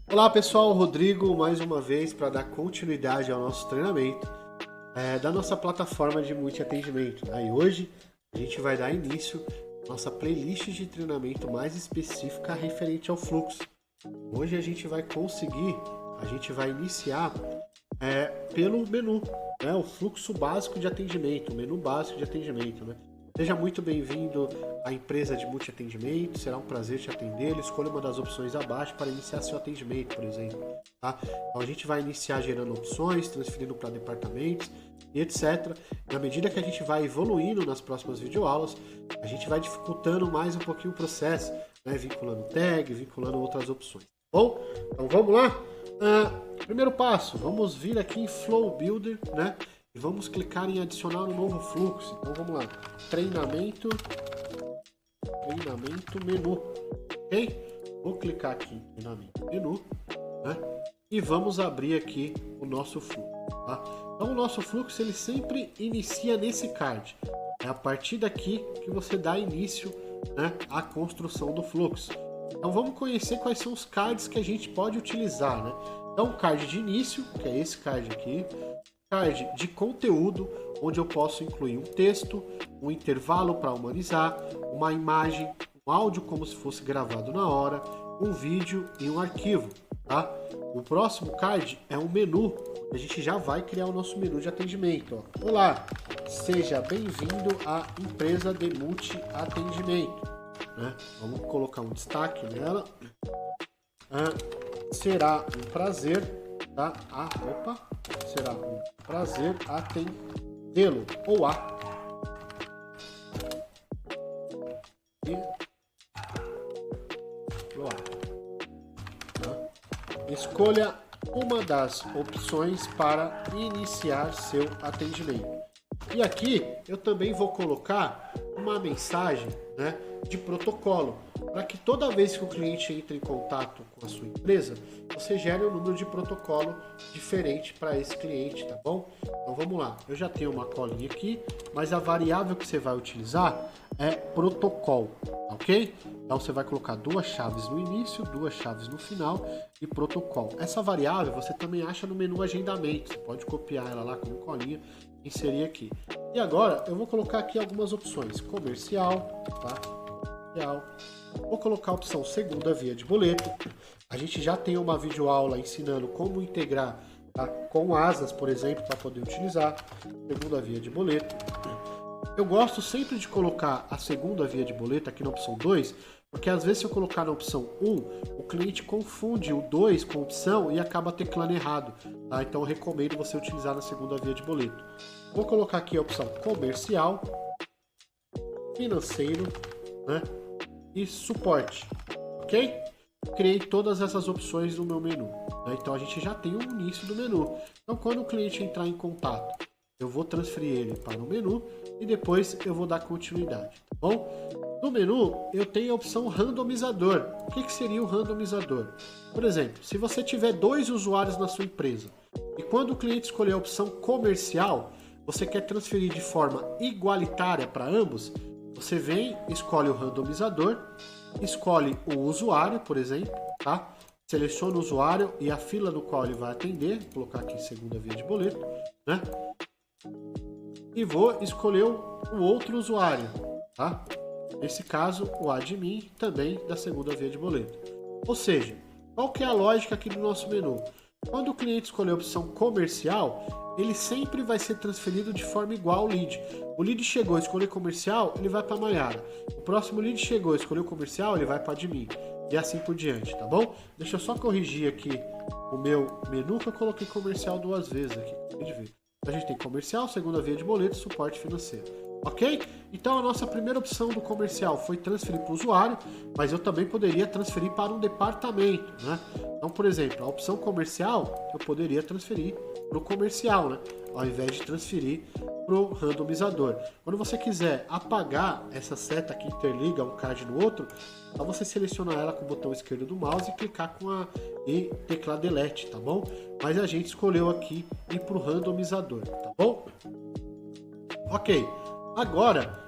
Olá pessoal, Rodrigo mais uma vez para dar continuidade ao nosso treinamento da nossa plataforma de multiatendimento. E hoje a gente vai dar início à nossa playlist de treinamento mais específica referente ao fluxo. Hoje a gente vai iniciar pelo menu, o fluxo básico de atendimento, o menu básico de atendimento. Seja muito bem-vindo à empresa de multiatendimento, será um prazer te atender. Escolha uma das opções abaixo para iniciar seu atendimento, por exemplo. Tá? Então a gente vai iniciar gerando opções, transferindo para departamentos e etc. Na medida que a gente vai evoluindo nas próximas videoaulas, a gente vai dificultando mais um pouquinho o processo, vinculando tag, vinculando outras opções. Bom, então vamos lá? Primeiro passo, vamos vir aqui em Flow Builder, e vamos clicar em adicionar um novo fluxo. Então vamos lá, treinamento menu, ok? Vou clicar aqui em treinamento menu, e vamos abrir aqui o nosso fluxo, tá? Então o nosso fluxo ele sempre inicia nesse card. É a partir daqui que você dá início, à construção do fluxo. Então vamos conhecer quais são os cards que a gente pode utilizar, Então o card de início, que é esse card aqui, card de conteúdo, onde eu posso incluir um texto, um intervalo para humanizar, uma imagem, um áudio como se fosse gravado na hora, um vídeo e um arquivo, tá? O próximo card é um menu, a gente já vai criar o nosso menu de atendimento. Olá, seja bem-vindo à empresa de multi-atendimento. Vamos colocar um destaque nela. Será um prazer, tá? Será um prazer atendê-lo ou escolha uma das opções para iniciar seu atendimento. E aqui eu também vou colocar uma mensagem, de protocolo, para que toda vez que o cliente entre em contato com a sua empresa, você gere um número de protocolo diferente para esse cliente, tá bom? Então vamos lá, eu já tenho uma colinha aqui, mas a variável que você vai utilizar é protocolo, ok? Então você vai colocar duas chaves no início, duas chaves no final e protocolo. Essa variável você também acha no menu agendamento, você pode copiar ela lá como colinha e inserir aqui. E agora eu vou colocar aqui algumas opções, comercial, tá? Vou colocar a opção segunda via de boleto. A gente já tem uma videoaula ensinando como integrar, com asas, por exemplo, para poder utilizar segunda via de boleto. Eu gosto sempre de colocar a segunda via de boleto aqui na opção 2, porque às vezes se eu colocar na opção 1, o cliente confunde o 2 com a opção e acaba teclando errado. Tá? Então eu recomendo você utilizar na segunda via de boleto. Vou colocar aqui a opção comercial, financeiro, e suporte, ok? Criei todas essas opções no meu menu, então a gente já tem o início do menu. Então quando o cliente entrar em contato, eu vou transferir ele para o menu e depois eu vou dar continuidade, tá bom? No menu eu tenho a opção randomizador. O que seria o randomizador? Por exemplo, se você tiver 2 usuários na sua empresa e quando o cliente escolher a opção comercial, você quer transferir de forma igualitária para ambos, você vem, escolhe o randomizador, escolhe o usuário, por exemplo, tá? Seleciona o usuário e a fila no qual ele vai atender, vou colocar aqui segunda via de boleto, E vou escolher o outro usuário, tá? Nesse caso, o admin também da segunda via de boleto. Ou seja, qual que é a lógica aqui do nosso menu? Quando o cliente escolher a opção comercial, ele sempre vai ser transferido de forma igual ao lead. O lead chegou, escolheu comercial, ele vai para a Mayara. O próximo lead chegou, escolheu comercial, ele vai para admin. E assim por diante, tá bom? Deixa eu só corrigir aqui o meu menu, que eu coloquei comercial 2 vezes aqui. Pode ver. A gente tem comercial, segunda via de boleto, suporte financeiro. Ok? Então a nossa primeira opção do comercial foi transferir para o usuário, mas eu também poderia transferir para um departamento, Então, por exemplo, a opção comercial eu poderia transferir para o comercial, ao invés de transferir para o randomizador. Quando você quiser apagar essa seta que interliga um card no outro, é só você selecionar ela com o botão esquerdo do mouse e clicar e teclar delete, tá bom? Mas a gente escolheu aqui ir para o randomizador, tá bom? Ok. Agora,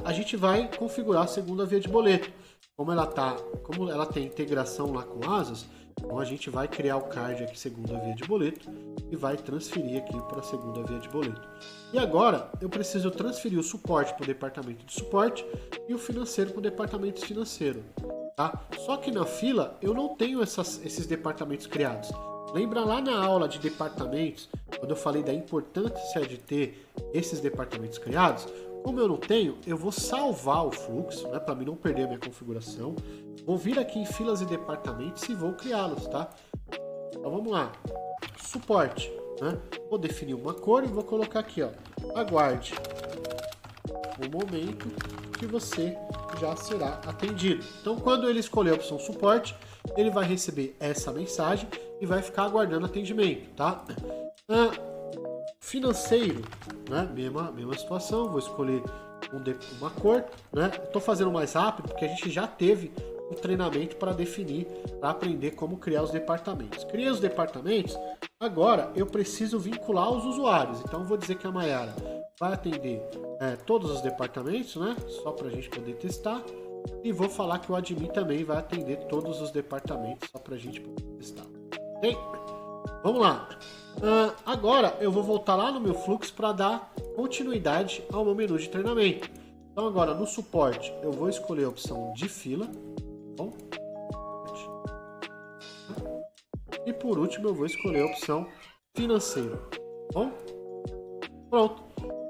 a gente vai configurar a segunda via de boleto. Como ela tem integração lá com asas, Então a gente vai criar o card aqui segunda via de boleto e vai transferir aqui para a segunda via de boleto. E agora eu preciso transferir o suporte para o departamento de suporte e o financeiro para o departamento financeiro. Tá? Só que na fila eu não tenho esses departamentos criados. Lembra lá na aula de departamentos, quando eu falei da importância de ter esses departamentos criados? Como eu não tenho, eu vou salvar o fluxo, né, para mim não perder a minha configuração. Vou vir aqui em filas e departamentos e vou criá-los, tá? Então vamos lá. Suporte, né? Vou definir uma cor e vou colocar aqui, ó. Aguarde um momento que você já será atendido. Então, quando ele escolher a opção suporte, ele vai receber essa mensagem e vai ficar aguardando atendimento, tá? Financeiro, né? Mesma situação, vou escolher uma cor, né? Estou fazendo mais rápido porque a gente já teve um treinamento para definir, para aprender como criar os departamentos. Criei os departamentos, agora eu preciso vincular os usuários. Então, vou dizer que a Mayara vai atender todos os departamentos, né? Só para a gente poder testar. E vou falar que o admin também vai atender todos os departamentos, só para a gente poder testar. Ok? Vamos lá. Agora eu vou voltar lá no meu fluxo para dar continuidade ao meu menu de treinamento. Então agora no suporte eu vou escolher a opção de fila. Bom? E por último eu vou escolher a opção financeiro. Bom? Pronto.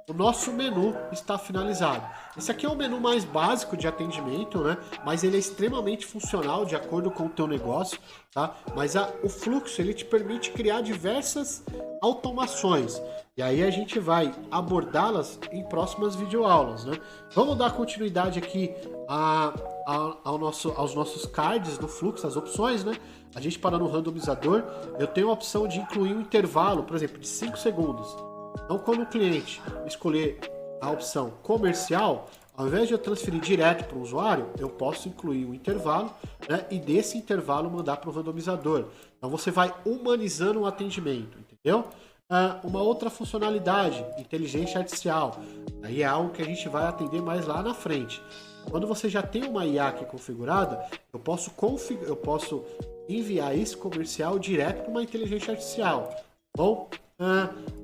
O nosso menu está finalizado. Esse aqui é o menu mais básico de atendimento, né? Mas ele é extremamente funcional de acordo com o teu negócio, tá? Mas o fluxo, ele te permite criar diversas automações. E aí a gente vai abordá-las em próximas videoaulas, né? Vamos dar continuidade aqui aos nossos cards do fluxo, as opções, né? A gente para no randomizador, eu tenho a opção de incluir um intervalo, por exemplo, de 5 segundos. Então, quando o cliente escolher a opção comercial, ao invés de eu transferir direto para o usuário, eu posso incluir um intervalo, né, e desse intervalo mandar para o randomizador. Então, você vai humanizando o atendimento, entendeu? Uma outra funcionalidade, inteligência artificial. Aí é algo que a gente vai atender mais lá na frente. Quando você já tem uma IA aqui configurada, eu posso enviar esse comercial direto para uma inteligência artificial. Bom?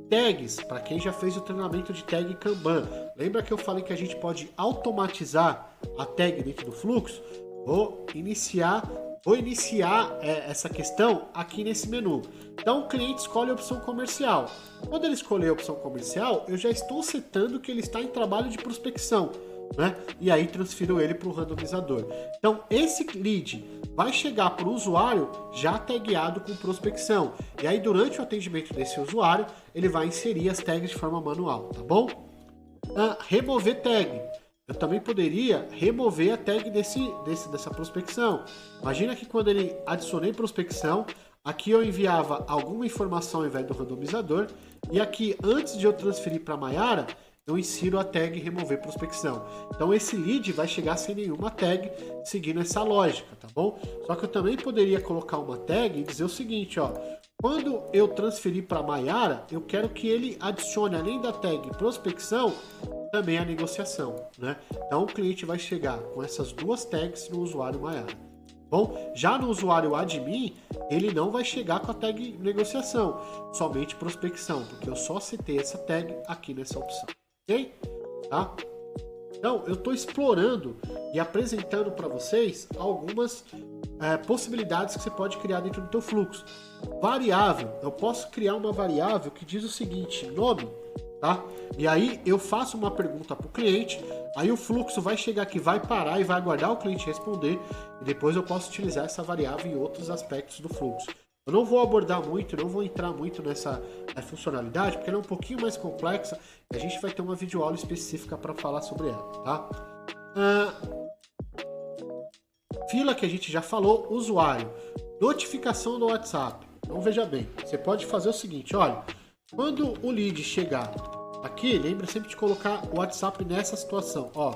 Tags, para quem já fez o treinamento de tag Kanban. Lembra que eu falei que a gente pode automatizar a tag dentro do fluxo? Vou iniciar essa questão aqui nesse menu. Então o cliente escolhe a opção comercial. Quando ele escolher a opção comercial, eu já estou setando que ele está em trabalho de prospecção, né? E aí transfiro ele para o randomizador. Então esse lead vai chegar para o usuário já tagueado com prospecção. E aí durante o atendimento desse usuário, ele vai inserir as tags de forma manual, tá bom? Remover tag. Eu também poderia remover a tag dessa prospecção. Imagina que quando ele adicionei prospecção, aqui eu enviava alguma informação ao invés do randomizador, e aqui antes de eu transferir para a Mayara, eu insiro a tag remover prospecção. Então esse lead vai chegar sem nenhuma tag, seguindo essa lógica, tá bom? Só que eu também poderia colocar uma tag e dizer o seguinte, ó. Quando eu transferir para Mayara, eu quero que ele adicione, além da tag prospecção, também a negociação, né? Então o cliente vai chegar com essas duas tags no usuário Mayara. Bom, já no usuário admin, ele não vai chegar com a tag negociação, somente prospecção, porque eu só citei essa tag aqui nessa opção. Ok? Tá? Então, eu estou explorando e apresentando para vocês algumas possibilidades que você pode criar dentro do teu fluxo. Variável, eu posso criar uma variável que diz o seguinte, nome, tá? E aí eu faço uma pergunta para o cliente, aí o fluxo vai chegar aqui, vai parar e vai aguardar o cliente responder, e depois eu posso utilizar essa variável em outros aspectos do fluxo. Eu não vou abordar muito, não vou entrar muito nessa funcionalidade, porque ela é um pouquinho mais complexa e a gente vai ter uma videoaula específica para falar sobre ela, tá? Fila que a gente já falou, usuário. Notificação do WhatsApp. Então veja bem, você pode fazer o seguinte, olha, quando o lead chegar aqui, lembra sempre de colocar o WhatsApp nessa situação, ó,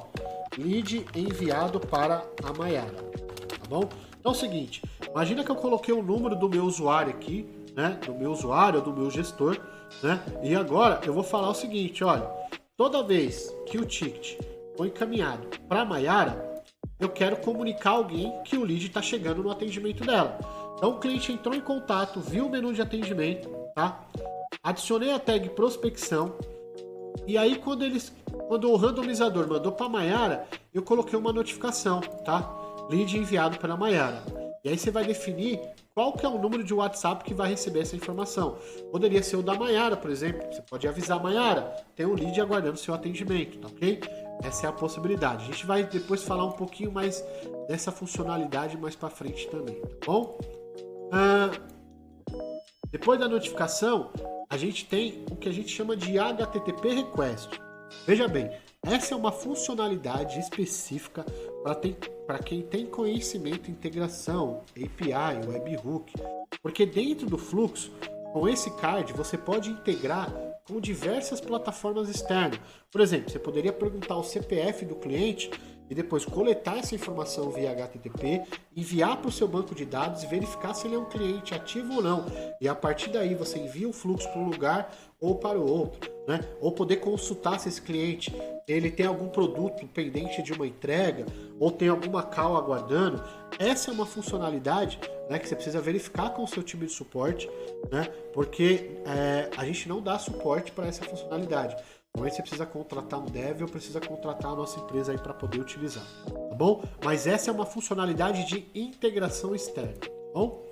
lead enviado para a Mayara, tá bom? Então é o seguinte, imagina que eu coloquei o número do meu usuário aqui, né? Do meu usuário, do meu gestor, né? E agora eu vou falar o seguinte, olha, toda vez que o ticket foi encaminhado para a Mayara, eu quero comunicar a alguém que o lead está chegando no atendimento dela. Então o cliente entrou em contato, viu o menu de atendimento, tá? Adicionei a tag prospecção. E aí quando o randomizador mandou para a Mayara, eu coloquei uma notificação, tá? Lead enviado pela Mayara. E aí você vai definir qual que é o número de WhatsApp que vai receber essa informação. Poderia ser o da Mayara, por exemplo. Você pode avisar a Mayara, tem um lead aguardando seu atendimento, tá ok? Essa é a possibilidade. A gente vai depois falar um pouquinho mais dessa funcionalidade mais para frente também, tá bom? Depois da notificação, a gente tem o que a gente chama de HTTP Request. Veja bem, essa é uma funcionalidade específica para quem tem conhecimento em integração, API, webhook, porque dentro do fluxo, com esse card, você pode integrar com diversas plataformas externas. Por exemplo, você poderia perguntar o CPF do cliente e depois coletar essa informação via HTTP, enviar para o seu banco de dados e verificar se ele é um cliente ativo ou não. E a partir daí você envia o fluxo para um lugar ou para o outro, né? Ou poder consultar se esse cliente ele tem algum produto pendente de uma entrega ou tem alguma call aguardando. Essa é uma funcionalidade, né, que você precisa verificar com o seu time de suporte, né? Porque a gente não dá suporte para essa funcionalidade. Então aí você precisa contratar um dev ou precisa contratar a nossa empresa aí para poder utilizar, tá bom? Mas essa é uma funcionalidade de integração externa, tá bom?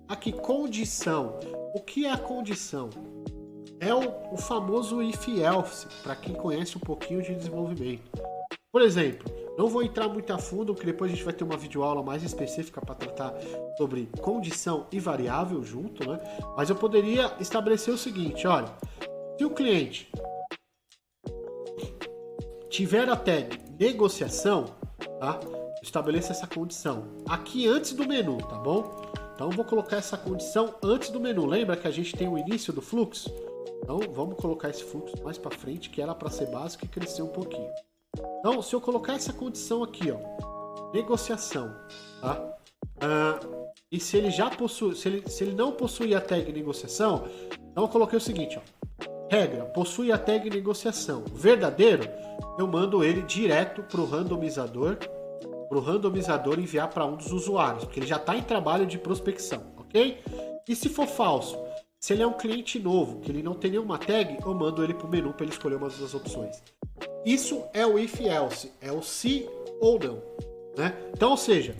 Aqui, condição. O que é a condição? É o famoso if-else, para quem conhece um pouquinho de desenvolvimento. Por exemplo, não vou entrar muito a fundo, porque depois a gente vai ter uma videoaula mais específica para tratar sobre condição e variável junto, né? Mas eu poderia estabelecer o seguinte, olha, se o cliente tiver a tag negociação, tá? Estabeleça essa condição aqui antes do menu, tá bom? Então, vou colocar essa condição antes do menu. Lembra que a gente tem o início do fluxo? Então, vamos colocar esse fluxo mais para frente, que era para ser básico e crescer um pouquinho. Então, se eu colocar essa condição aqui, ó, negociação, tá? E se ele já possui, se ele não possui a tag negociação, então eu coloquei o seguinte, ó, regra, possui a tag negociação. Verdadeiro, eu mando ele direto para o randomizador enviar para um dos usuários, porque ele já está em trabalho de prospecção, ok? E se for falso, se ele é um cliente novo, que ele não tem nenhuma tag, eu mando ele para o menu para ele escolher uma das opções. Isso é o if-else, é o se ou não, né? Então, ou seja,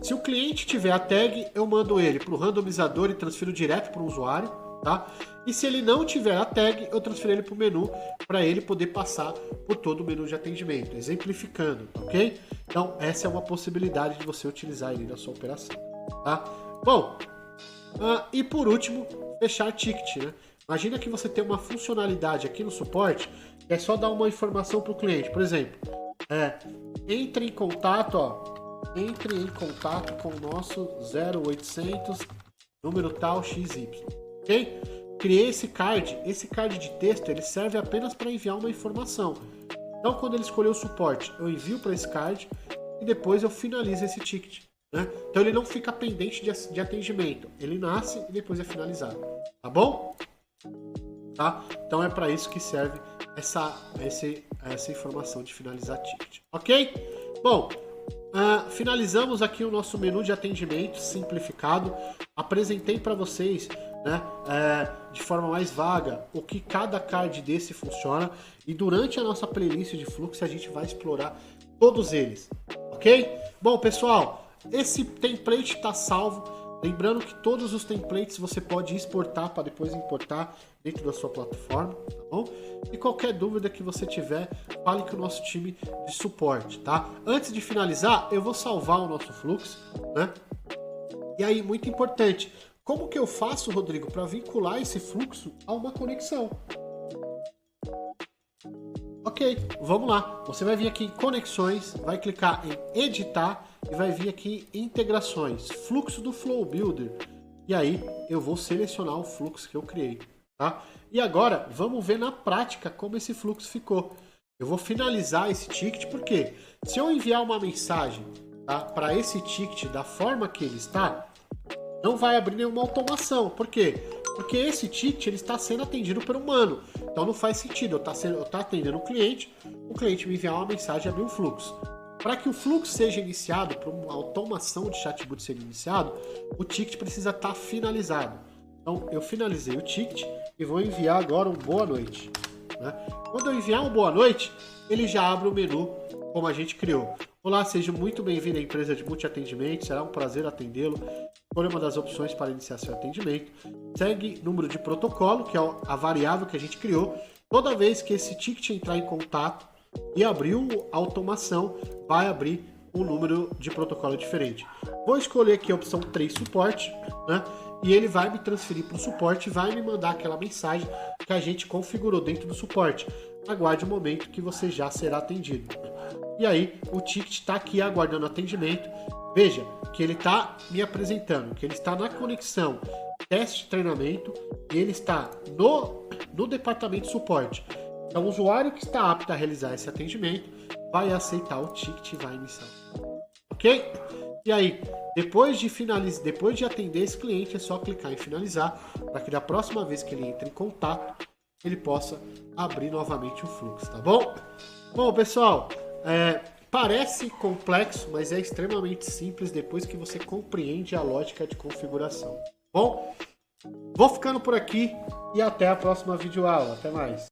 se o cliente tiver a tag, eu mando ele para o randomizador e transfiro direto para o usuário, tá? E se ele não tiver a tag, eu transfiro ele para o menu para ele poder passar por todo o menu de atendimento, exemplificando, ok? Então, essa é uma possibilidade de você utilizar ele na sua operação, tá? Bom, e por último, fechar ticket, né? Imagina que você tem uma funcionalidade aqui no suporte, que é só dar uma informação para o cliente. Por exemplo, entre em contato com o nosso 0800 número tal XY, ok? Criei esse card de texto ele serve apenas para enviar uma informação. Então, quando ele escolher o suporte, eu envio para esse card e depois eu finalizo esse ticket, né? Então, ele não fica pendente de atendimento. Ele nasce e depois é finalizado. Tá bom? Tá? Então, é para isso que serve essa informação de finalizar ticket. Ok? Bom, finalizamos aqui o nosso menu de atendimento simplificado. Apresentei para vocês, né, de forma mais vaga o que cada card desse funciona, e durante a nossa playlist de fluxo a gente vai explorar todos eles, ok? Bom, pessoal, esse template está salvo. Lembrando que todos os templates você pode exportar para depois importar dentro da sua plataforma, tá bom? E qualquer dúvida que você tiver, fale com o nosso time de suporte, tá? Antes de finalizar, eu vou salvar o nosso fluxo, né? E aí, muito importante, como que eu faço, Rodrigo, para vincular esse fluxo a uma conexão? Ok, vamos lá. Você vai vir aqui em conexões, vai clicar em editar e vai vir aqui em integrações, fluxo do Flow Builder. E aí eu vou selecionar o fluxo que eu criei, tá? E agora vamos ver na prática como esse fluxo ficou. Eu vou finalizar esse ticket, porque se eu enviar uma mensagem, tá, para esse ticket da forma que ele está, não vai abrir nenhuma automação. Por quê? Porque esse ticket ele está sendo atendido por humano. Então não faz sentido eu estar atendendo o cliente me enviar uma mensagem e abrir um fluxo. Para que o fluxo seja iniciado, para uma automação de chatbot ser iniciado, o ticket precisa estar finalizado. Então, eu finalizei o ticket e vou enviar agora um boa noite. Né? Quando eu enviar um boa noite, ele já abre o menu como a gente criou. Olá, seja muito bem-vindo à empresa de multiatendimento, será um prazer atendê-lo. Escolha uma das opções para iniciar seu atendimento. Segue número de protocolo, que é a variável que a gente criou. Toda vez que esse ticket entrar em contato e abrir a automação, vai abrir um número de protocolo diferente. Vou escolher aqui a opção 3 suporte, né? E ele vai me transferir para o suporte e vai me mandar aquela mensagem que a gente configurou dentro do suporte. Aguarde o momento que você já será atendido. E aí, o ticket está aqui aguardando atendimento. Veja que ele está me apresentando, que ele está na conexão teste de treinamento e ele está no departamento de suporte. Então, o usuário que está apto a realizar esse atendimento vai aceitar o ticket e vai iniciar. Ok? E aí, depois de atender esse cliente, é só clicar em finalizar para que da próxima vez que ele entre em contato, ele possa abrir novamente o fluxo, tá bom? Bom, pessoal, parece complexo, mas é extremamente simples depois que você compreende a lógica de configuração. Bom, vou ficando por aqui e até a próxima videoaula. Até mais.